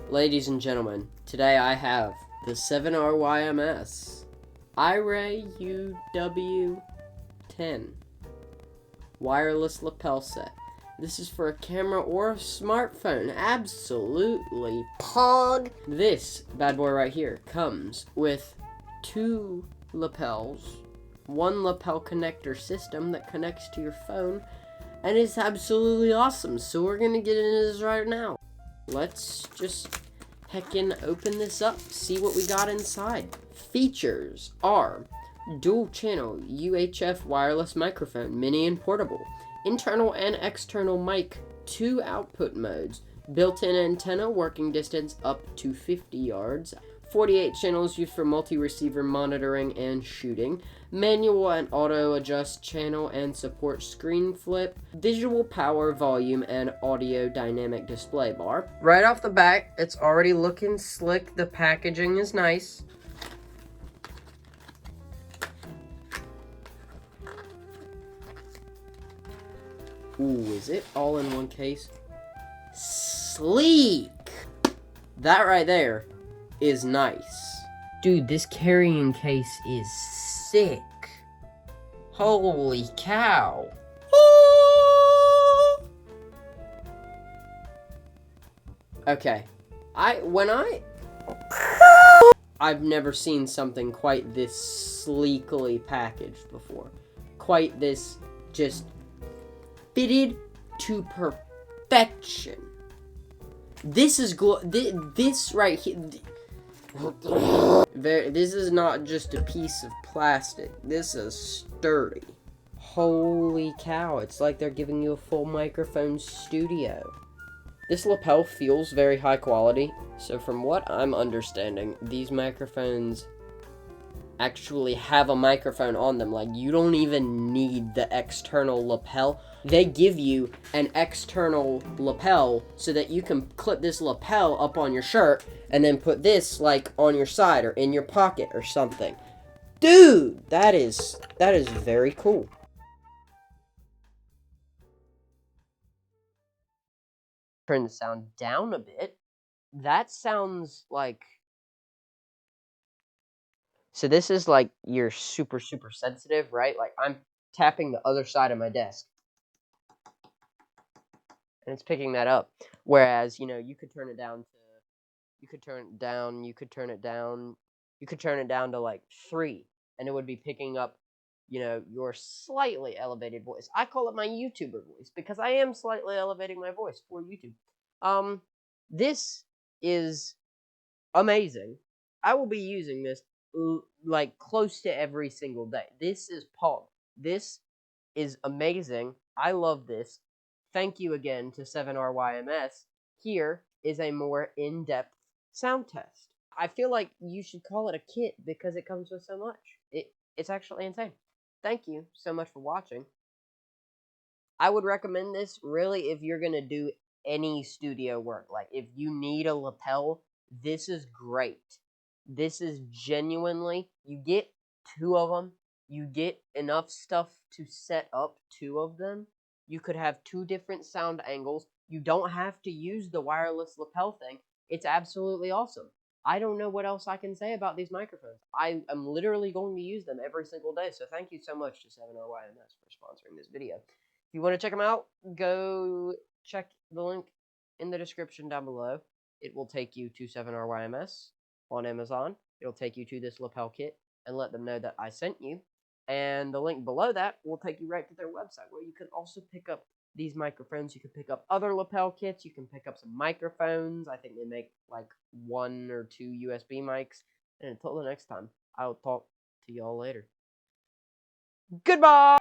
Ladies and gentlemen, today I have the 7RYMS iRay UW10 wireless lapel set. This is for a camera or a smartphone. Absolutely pog! This bad boy right here comes with 2 lapels, 1 lapel connector system that connects to your phone, and it's absolutely awesome. So we're gonna get into this right now. Let's just heckin' open this up, see what we got inside. Features are dual channel UHF wireless microphone, mini and portable, internal and external mic, 2 output modes, built-in antenna, working distance up to 50 yards, 48 channels used for multi-receiver monitoring and shooting, manual and auto adjust channel and support screen flip, visual power, volume, and audio dynamic display bar. Right off the bat, it's already looking slick. The packaging is nice. Ooh, is it all in one case? Sleek! That right there is nice. Dude, this carrying case is sick. Holy cow. Okay. I've never seen something quite this sleekly packaged before. Quite this just fitted to perfection. This is this right here. This is not just a piece of plastic. This is sturdy. Holy cow, it's like they're giving you a full microphone studio. This lapel feels very high quality. So from what I'm understanding, these microphones actually have a microphone on them. Like, you don't even need the external lapel. They give you an external lapel so that you can clip this lapel up on your shirt and then put this like on your side or in your pocket or something. Dude, that is very cool. Turn the sound down a bit. That sounds like, so this is like you're super sensitive, right? Like I'm tapping the other side of my desk and it's picking that up. Whereas, you could turn it down to, you could turn it down to like 3 and it would be picking up, your slightly elevated voice. I call it my YouTuber voice because I am slightly elevating my voice for YouTube. This is amazing. I will be using this like close to every single day. This is Pog. This is amazing. I love this. Thank you again to 7RYMS. Here is a more in-depth sound test. I feel like you should call it a kit because it comes with so much. It's actually insane. Thank you so much for watching. I would recommend this really if you're going to do any studio work. Like if you need a lapel, this is great. This is genuinely, you get 2 of them. You get enough stuff to set up 2 of them. You could have 2 different sound angles. You don't have to use the wireless lapel thing. It's absolutely awesome. I don't know what else I can say about these microphones. I am literally going to use them every single day. So thank you so much to 7RYMS for sponsoring this video. If you want to check them out, go check the link in the description down below. It will take you to 7RYMS on Amazon. It'll take you to this lapel kit and let them know that I sent you. And the link below that will take you right to their website where you can also pick up these microphones. You can pick up other lapel kits. You can pick up some microphones. I think they make like 1 or 2 USB mics. And until the next time, I'll talk to y'all later. Goodbye!